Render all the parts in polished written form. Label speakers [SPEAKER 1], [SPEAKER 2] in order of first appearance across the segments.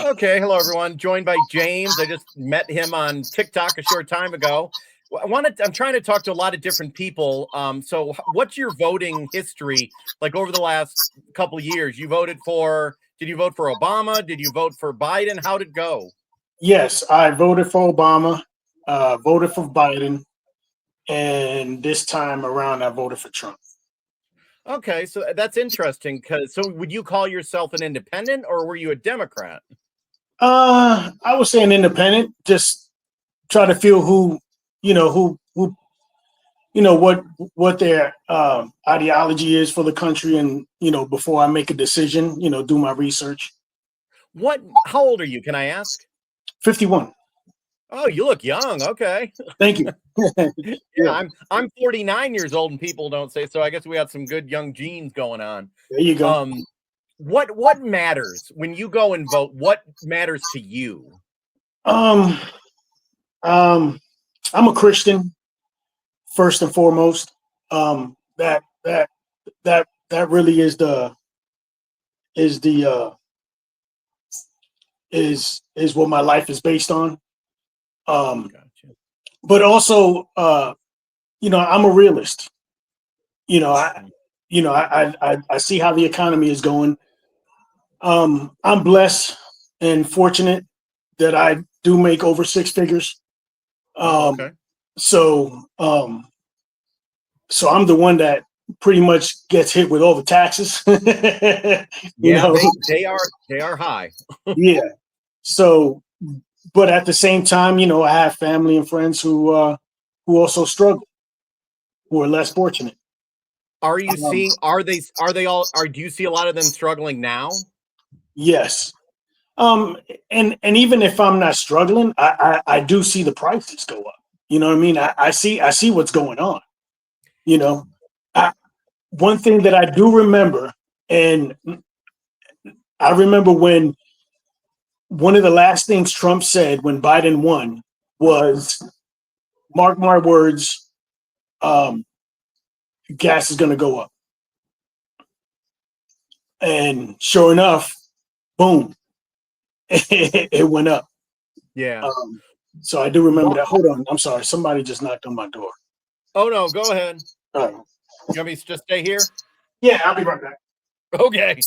[SPEAKER 1] Okay, hello everyone. Joined by James. I just met him on TikTok a short time ago. I'm trying to talk to a lot of different people. What's your voting history like over the last couple of years? Did you vote for Obama? Did you vote for Biden? How'd it go?
[SPEAKER 2] Yes, I voted for Obama, voted for Biden, and this time around I voted for Trump.
[SPEAKER 1] Okay, so that's interesting. So would you call yourself an independent or were you a Democrat?
[SPEAKER 2] I would say an independent. Just try to feel who what their ideology is for the country, and before I make a decision, do my research.
[SPEAKER 1] How old are you? Can I ask?
[SPEAKER 2] 51.
[SPEAKER 1] Oh, you look young. Okay.
[SPEAKER 2] Thank you.
[SPEAKER 1] Yeah,
[SPEAKER 2] Yeah,
[SPEAKER 1] I'm 49 years old and people don't say so. I guess we got some good young genes going on.
[SPEAKER 2] there you go.
[SPEAKER 1] What matters when you go and vote? What matters to you?
[SPEAKER 2] Um, um, I'm a Christian first and foremost. That really is the is what my life is based on.
[SPEAKER 1] Gotcha.
[SPEAKER 2] But also, I'm a realist. You know, I I see how the economy is going. I'm blessed and fortunate that I do make over six figures.
[SPEAKER 1] Oh,
[SPEAKER 2] Um,
[SPEAKER 1] okay.
[SPEAKER 2] so um, so I'm the one that pretty much gets hit with all the taxes. you
[SPEAKER 1] Yeah,
[SPEAKER 2] know,
[SPEAKER 1] they are high.
[SPEAKER 2] yeah. So, but at the same time, I have family and friends who also struggle, who are less fortunate.
[SPEAKER 1] Are you
[SPEAKER 2] Um,
[SPEAKER 1] seeing are they all are do you see a lot of them struggling now?
[SPEAKER 2] yes. And even if I'm not struggling, I do see the prices go up. You know what I mean? I see what's going on. You know, I, one thing that I do remember, and I remember when one of the last things Trump said when Biden won was, "Mark my words, um, gas is going to go up." And sure enough, boom, it went up.
[SPEAKER 1] Yeah.
[SPEAKER 2] Um, so I do remember
[SPEAKER 1] Mar-
[SPEAKER 2] that. Hold on, I'm sorry, somebody just knocked on my door.
[SPEAKER 1] oh no, go ahead.
[SPEAKER 2] All right.
[SPEAKER 1] You want me to just stay here?
[SPEAKER 2] Yeah, I'll be right back.
[SPEAKER 1] Okay.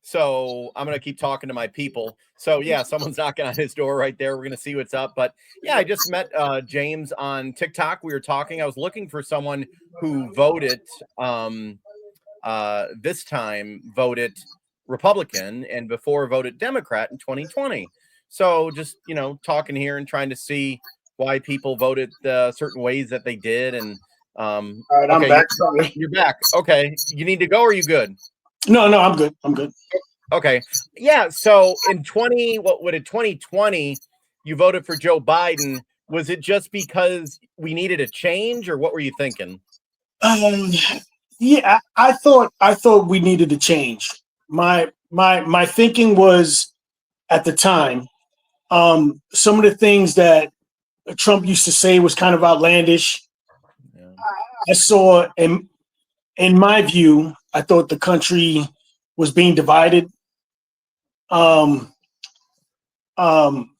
[SPEAKER 1] So I'm gonna keep talking to my people. So yeah, someone's knocking on his door right there. We're gonna see what's up. But yeah, I just met James on TikTok. We were talking. I was looking for someone who voted this time voted Republican and before voted Democrat in 2020. So just talking here and trying to see why people voted certain ways that they did. And
[SPEAKER 2] All right, I'm
[SPEAKER 1] okay,
[SPEAKER 2] back. Sorry.
[SPEAKER 1] you're back. Okay, you need to go. Or are you good?
[SPEAKER 2] No, no, I'm good. I'm good.
[SPEAKER 1] Okay. Yeah. So in 2020, you voted for Joe Biden. Was it just because we needed a change, or what were you thinking?
[SPEAKER 2] Um, yeah, I thought we needed to change. My thinking was at the time, some of the things that Trump used to say was kind of outlandish.
[SPEAKER 1] Yeah.
[SPEAKER 2] I saw in my view, I thought the country was being divided. Um, um,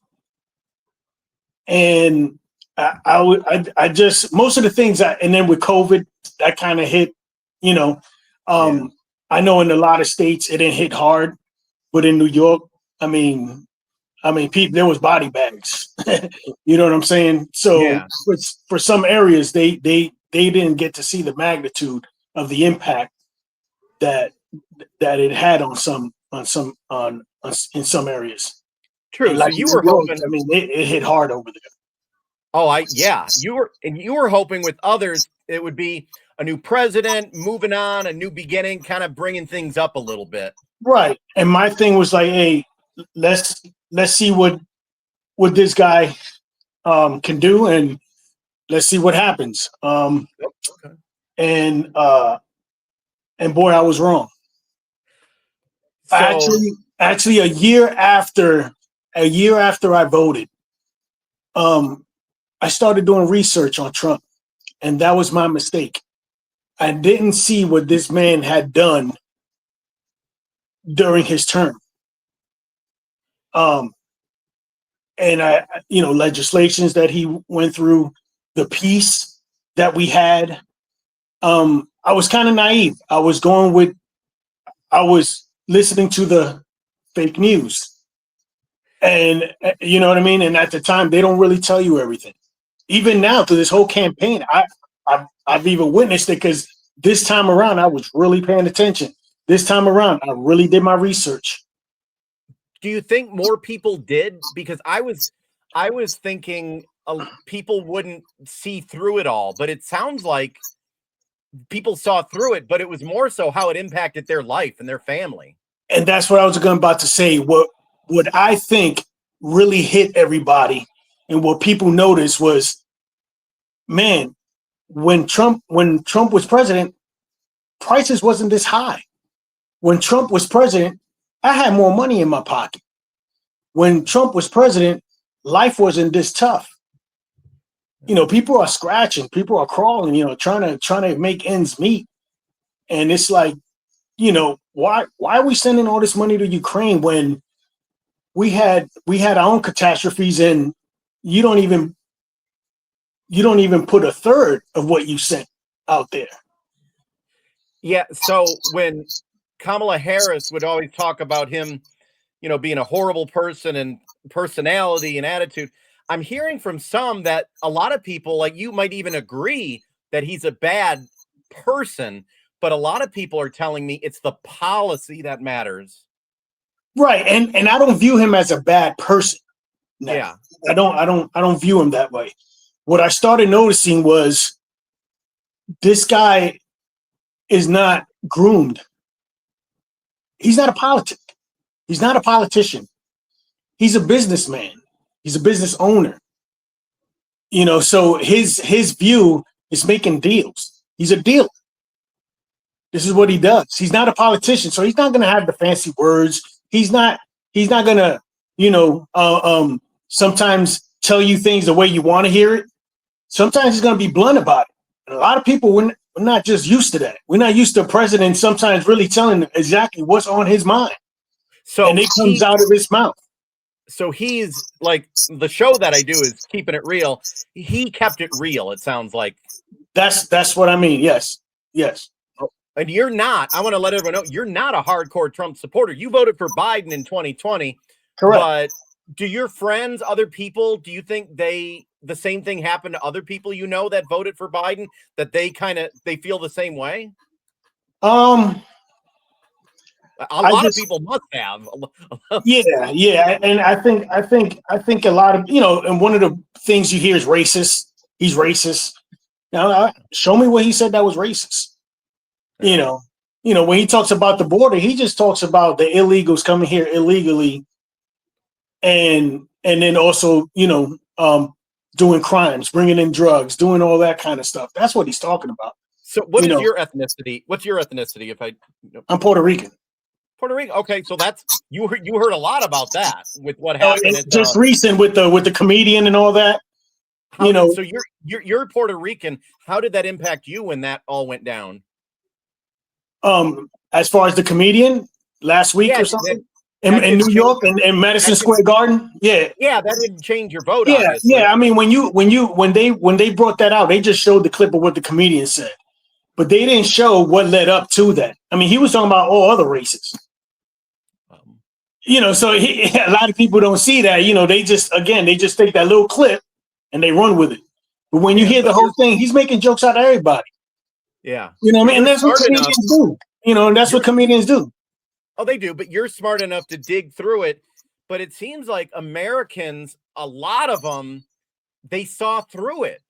[SPEAKER 2] and I just most of the things and then with COVID that kind of hit, you know.
[SPEAKER 1] Yeah.
[SPEAKER 2] Um, I know in a lot of states it didn't hit hard, but in New York, I mean, people, there was body bags. You know what I'm saying? So
[SPEAKER 1] Yeah.
[SPEAKER 2] for some areas, they didn't get to see the magnitude of the impact that it had on in some areas. And
[SPEAKER 1] True. So
[SPEAKER 2] like
[SPEAKER 1] you
[SPEAKER 2] New
[SPEAKER 1] were
[SPEAKER 2] York,
[SPEAKER 1] hoping.
[SPEAKER 2] I mean, it hit hard over there.
[SPEAKER 1] Yeah, you were hoping with others it would be a new president, moving on, a new beginning, kind of bringing things up a little bit.
[SPEAKER 2] Right. And my thing was like, hey, let's see what this guy can do, and let's see what happens.
[SPEAKER 1] Yep. Okay.
[SPEAKER 2] And boy, I was wrong.
[SPEAKER 1] So
[SPEAKER 2] Actually, a year after I voted, um, I started doing research on Trump, and that was my mistake. I didn't see what this man had done during his term. Um, and legislations that he went through, the peace that we had. I was kind of naive. I was listening to the fake news. And you know what I mean? And at the time, they don't really tell you everything. Even now, through this whole campaign, I've even witnessed it, because this time around, I was really paying attention. This time around, I really did my research.
[SPEAKER 1] Do you think more people did? Because I was thinking people wouldn't see through it all, but it sounds like people saw through it, but it was more so how it impacted their life and their family.
[SPEAKER 2] And that's what I was about to say. What I think really hit everybody, and what people noticed was, man, when Trump was president, prices wasn't this high. When Trump was president, I had more money in my pocket. When Trump was president, life wasn't this tough. People are scratching, people are crawling, trying to make ends meet. And it's like, why are we sending all this money to Ukraine when we had our own catastrophes, and you don't even put a third of what you sent out there?
[SPEAKER 1] Yeah. So when Kamala Harris would always talk about him, being a horrible person and personality and attitude, I'm hearing from some that a lot of people, like you, might even agree that he's a bad person, but a lot of people are telling me it's the policy that matters.
[SPEAKER 2] Right. And I don't view him as a bad person. No.
[SPEAKER 1] Yeah.
[SPEAKER 2] I don't view him that way. What I started noticing was, this guy is not groomed. He's not a politic. He's not a politician. He's a businessman. He's a business owner. So his view is making deals. He's a dealer. This is what he does. He's not a politician, so he's not going to have the fancy words. He's not going to, sometimes tell you things the way you want to hear it. Sometimes he's going to be blunt about it. And a lot of people, we're not just used to that. We're not used to a president sometimes really telling exactly what's on his mind. So, and it comes out of his mouth.
[SPEAKER 1] So he's like, the show that I do is Keeping It Real. He kept it real, it sounds like.
[SPEAKER 2] That's what I mean. Yes.
[SPEAKER 1] And you're not, I want to let everyone know, you're not a hardcore Trump supporter. You voted for Biden in 2020.
[SPEAKER 2] Correct.
[SPEAKER 1] But do your friends, other people, do you think the same thing happened to other people that voted for Biden, that they feel the same way? A lot of people must have.
[SPEAKER 2] Yeah. And I think a lot of, and one of the things you hear is racist. He's racist. Now, show me what he said that was racist. When he talks about the border, he just talks about the illegals coming here illegally, and then also, doing crimes, bringing in drugs, doing all that kind of stuff. That's what he's talking about.
[SPEAKER 1] So what is your ethnicity? What's your ethnicity?
[SPEAKER 2] I'm Puerto Rican.
[SPEAKER 1] Puerto Rican. Okay, so that's you heard a lot about that with what happened.
[SPEAKER 2] Just recent with the comedian and all that.
[SPEAKER 1] So you're Puerto Rican. How did that impact you when that all went down?
[SPEAKER 2] As far as the comedian last week or something in New York and Madison Square Garden. Yeah,
[SPEAKER 1] that didn't change your vote.
[SPEAKER 2] Yeah, obviously. Yeah. I mean, when they brought that out, they just showed the clip of what the comedian said, but they didn't show what led up to that. I mean, he was talking about all other races. So a lot of people don't see that. They just take that little clip and they run with it. But when you hear the whole thing, he's making jokes out of everybody.
[SPEAKER 1] Yeah.
[SPEAKER 2] What I mean? And that's what comedians do. And that's what comedians do.
[SPEAKER 1] Oh, they do. But you're smart enough to dig through it. But it seems like Americans, a lot of them, they saw through it.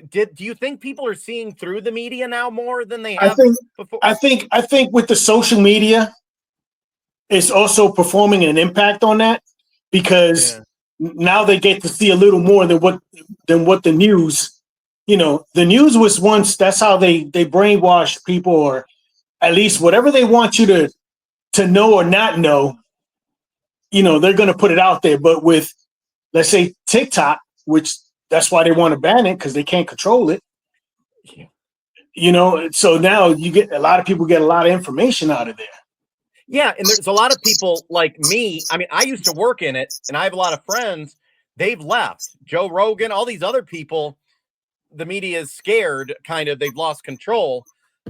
[SPEAKER 1] Do you think people are seeing through the media now more than they have before?
[SPEAKER 2] I think with the social media, it's also performing an impact on that, because now they get to see a little more than what the news. The news was once, that's how they brainwash people, or at least whatever they want you to know or not know, they're going to put it out there. But with, let's say, TikTok, which that's why they want to ban it, because they can't control it. So now you get a lot of people get a lot of information out of there.
[SPEAKER 1] Yeah, and there's a lot of people like me. I mean, I used to work in it, and I have a lot of friends. They've left. Joe Rogan, all these other people. The media is scared. Kind of, they've lost control.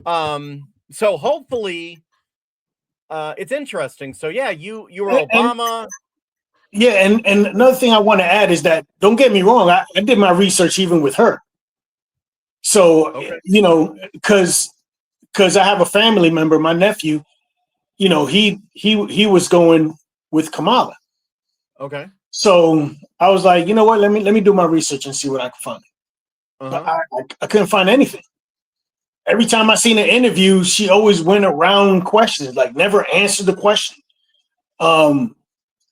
[SPEAKER 1] So hopefully, it's interesting. So yeah, you were
[SPEAKER 2] And
[SPEAKER 1] Obama.
[SPEAKER 2] yeah, and another thing I want to add is that don't get me wrong, I did my research even with her. So
[SPEAKER 1] Okay.
[SPEAKER 2] because I have a family member, my nephew, he was going with Kamala.
[SPEAKER 1] Okay.
[SPEAKER 2] So I was like, you know what? Let me do my research and see what I can find. But
[SPEAKER 1] Uh-huh.
[SPEAKER 2] I couldn't find anything. Every time I seen an interview, she always went around questions, like never answered the question. Um,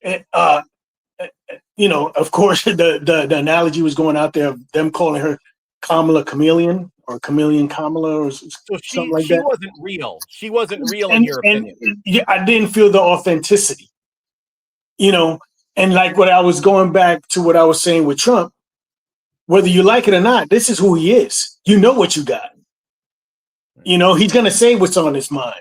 [SPEAKER 2] eh, uh, of course, the analogy was going out there of them calling her Kamala Chameleon or Chameleon Kamala or
[SPEAKER 1] So
[SPEAKER 2] something
[SPEAKER 1] she
[SPEAKER 2] like
[SPEAKER 1] she
[SPEAKER 2] that.
[SPEAKER 1] wasn't real. She wasn't real in
[SPEAKER 2] And
[SPEAKER 1] your
[SPEAKER 2] and
[SPEAKER 1] opinion.
[SPEAKER 2] yeah, I didn't feel the authenticity, you know. And like what I was going back to what I was saying with Trump, whether you like it or not, this is who he is. You know what you got. He's going to say what's on his mind.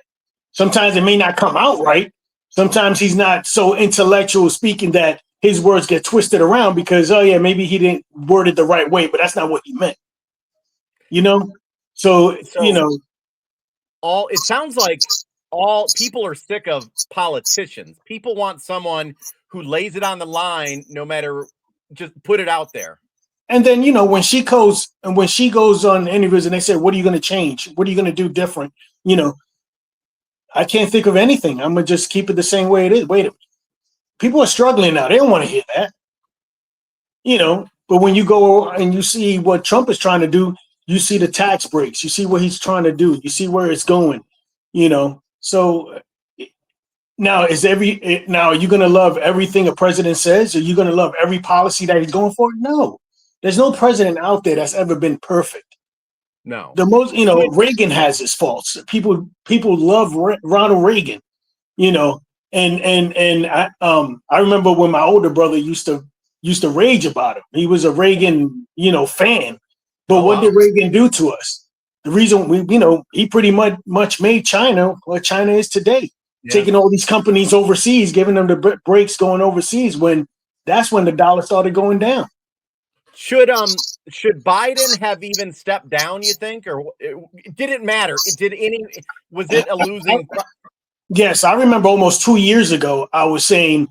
[SPEAKER 2] Sometimes it may not come out right. Sometimes he's not so intellectual speaking that his words get twisted around because, oh, yeah, maybe he didn't word it the right way, but that's not what he meant. You know? So,
[SPEAKER 1] So all it sounds like all people are sick of politicians. People want someone who lays it on the line no matter just put it out there.
[SPEAKER 2] and then, when she goes on interviews and they say, what are you going to change? What are you going to do different? You know, I can't think of anything. I'm going to just keep it the same way it is. Wait a minute. People are struggling now. They don't want to hear that. But when you go and you see what Trump is trying to do, you see the tax breaks, you see what he's trying to do, you see where it's going, So now are you going to love everything a president says? Are you going to love every policy that he's going for? No, there's no president out there that's ever been perfect.
[SPEAKER 1] No.
[SPEAKER 2] The most,
[SPEAKER 1] Should
[SPEAKER 2] Reagan has his faults. People love Ronald Reagan, you know, and I remember when my older brother used to rage about him. He was a Reagan, fan. But
[SPEAKER 1] oh
[SPEAKER 2] what did
[SPEAKER 1] wow.
[SPEAKER 2] Reagan do to us? The reason he pretty much made China what China is today,
[SPEAKER 1] Yeah.
[SPEAKER 2] taking all these companies overseas, giving them the breaks going overseas. That's when the dollar started going down.
[SPEAKER 1] Should Biden have even stepped down, you think, or it didn't matter? It did any was it a losing
[SPEAKER 2] Yes, I remember almost 2 years ago, I was saying,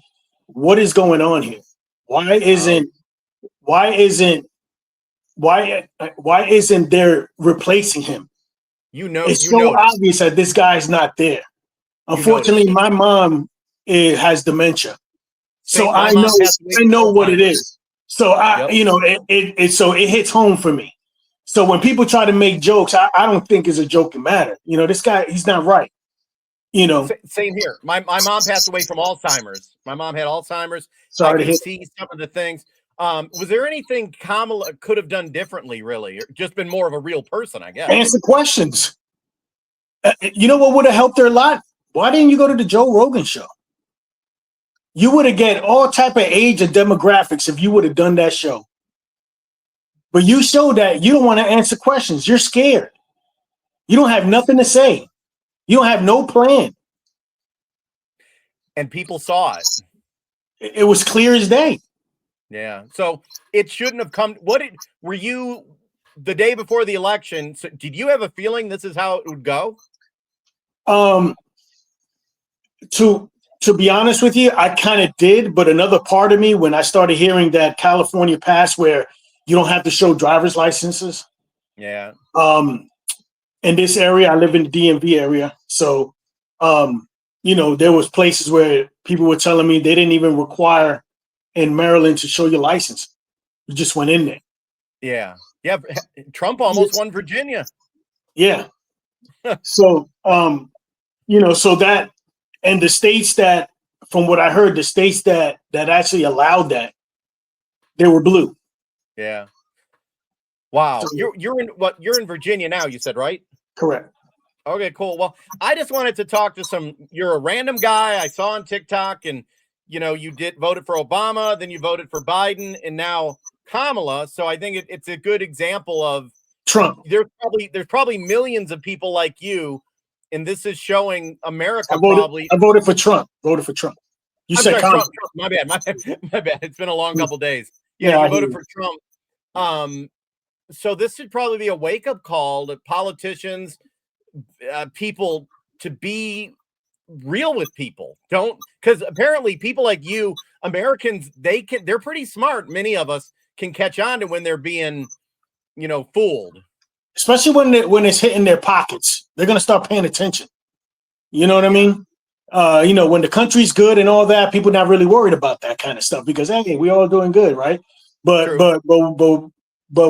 [SPEAKER 2] what is going on here? Why
[SPEAKER 1] oh,
[SPEAKER 2] isn't why isn't why isn't there replacing him? It's
[SPEAKER 1] you
[SPEAKER 2] so
[SPEAKER 1] noticed.
[SPEAKER 2] obvious that this guy's not there.
[SPEAKER 1] You noticed
[SPEAKER 2] Unfortunately,
[SPEAKER 1] it.
[SPEAKER 2] my mom has dementia, so
[SPEAKER 1] Same
[SPEAKER 2] I
[SPEAKER 1] my
[SPEAKER 2] know
[SPEAKER 1] mom passed away
[SPEAKER 2] I
[SPEAKER 1] from
[SPEAKER 2] know what it
[SPEAKER 1] Alzheimer's.
[SPEAKER 2] is. So
[SPEAKER 1] Yep.
[SPEAKER 2] it hits home for me. So when people try to make jokes, I don't think it's a joking matter. This guy, he's not right.
[SPEAKER 1] Same here. My mom passed away from Alzheimer's. My mom had Alzheimer's. I
[SPEAKER 2] Sorry to
[SPEAKER 1] can
[SPEAKER 2] hit.
[SPEAKER 1] see some of the things. Was there anything Kamala could have done differently, really, or just been more of a real person? I guess.
[SPEAKER 2] Answer questions. You know what would have helped her a lot? Why didn't you go to the Joe Rogan show? You would have get all type of age and demographics if you would have done that show. But you show that you don't want to answer questions. You're scared. You don't have nothing to say. You don't have no plan.
[SPEAKER 1] And people saw it.
[SPEAKER 2] It was clear as day.
[SPEAKER 1] Yeah. So it shouldn't have come. Were you the day before the election? So did you have a feeling this is how it would go?
[SPEAKER 2] Um, to to be honest with you, I kind of did, but another part of me, when I started hearing that California passed where you don't have to show driver's licenses,
[SPEAKER 1] Yeah.
[SPEAKER 2] um, in this area, I live in the DMV area, so there was places where people were telling me they didn't even require in Maryland to show your license. You just went in there.
[SPEAKER 1] Yeah. Yeah. Trump almost won Virginia.
[SPEAKER 2] Yeah. So so that and the states that, from what I heard, the states that actually allowed that, they were blue.
[SPEAKER 1] Yeah.
[SPEAKER 2] So
[SPEAKER 1] Wow. You're in Virginia now, you said, right?
[SPEAKER 2] correct.
[SPEAKER 1] Okay, cool. Well, I just wanted to talk to you're a random guy I saw on TikTok, and you did voted for Obama, then you voted for Biden, and now Kamala. So I think it's a good example of
[SPEAKER 2] Trump.
[SPEAKER 1] there's probably millions of people like you and this is showing America
[SPEAKER 2] I voted for Trump. Voted for Trump. You
[SPEAKER 1] I'm
[SPEAKER 2] said
[SPEAKER 1] sorry, Trump. My bad. My bad. It's been a long couple days. Yeah, you voted for Trump. So this should probably be a wake-up call to politicians, people, to be real with people. Don't, because apparently people like you, Americans, they're pretty smart. Many of us can catch on to when they're being, fooled.
[SPEAKER 2] Especially when it's hitting their pockets, they're gonna start paying attention. You know what I mean? When the country's good and all that, people not really worried about that kind of stuff because hey, we all doing good, right? But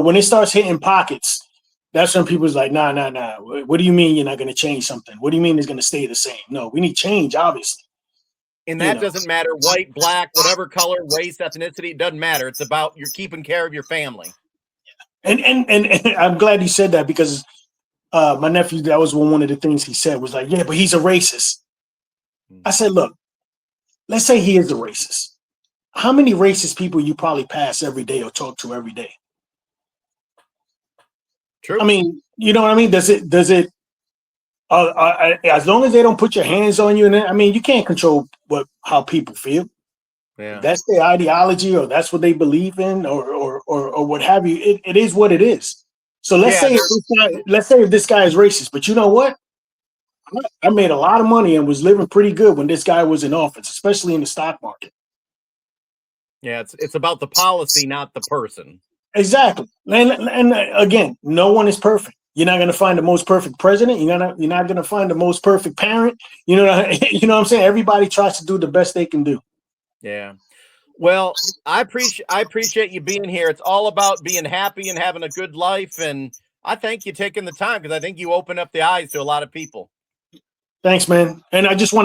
[SPEAKER 2] when it starts hitting pockets, that's when people's like, nah. What do you mean you're not going to change something? What do you mean it's going to stay the same? No, we need change, obviously.
[SPEAKER 1] And that doesn't matter, white, black, whatever color, race, ethnicity, it doesn't matter. It's about you're keeping care of your family.
[SPEAKER 2] And I'm glad you said that because my nephew, that was one of the things he said was like, yeah, but he's a racist. I said, look, let's say he is a racist. How many racist people you probably pass every day or talk to every day?
[SPEAKER 1] True.
[SPEAKER 2] I mean, you know what I mean? Does it? As long as they don't put your hands on you, and I mean, you can't control how people feel.
[SPEAKER 1] Yeah,
[SPEAKER 2] that's their ideology, or that's what they believe in, or what have you. It is what it is. So let's say if this guy is racist, but you know what? I made a lot of money and was living pretty good when this guy was in office, especially in the stock market.
[SPEAKER 1] Yeah, it's about the policy, not the person.
[SPEAKER 2] Exactly. And again, no one is perfect. You're not going to find the most perfect president. You're not going to find the most perfect parent. You know what I'm saying? Everybody tries to do the best they can do.
[SPEAKER 1] Yeah. Well, I appreciate you being here. It's all about being happy and having a good life. And I thank you taking the time because I think you open up the eyes to a lot of people.
[SPEAKER 2] Thanks, man. And I just want to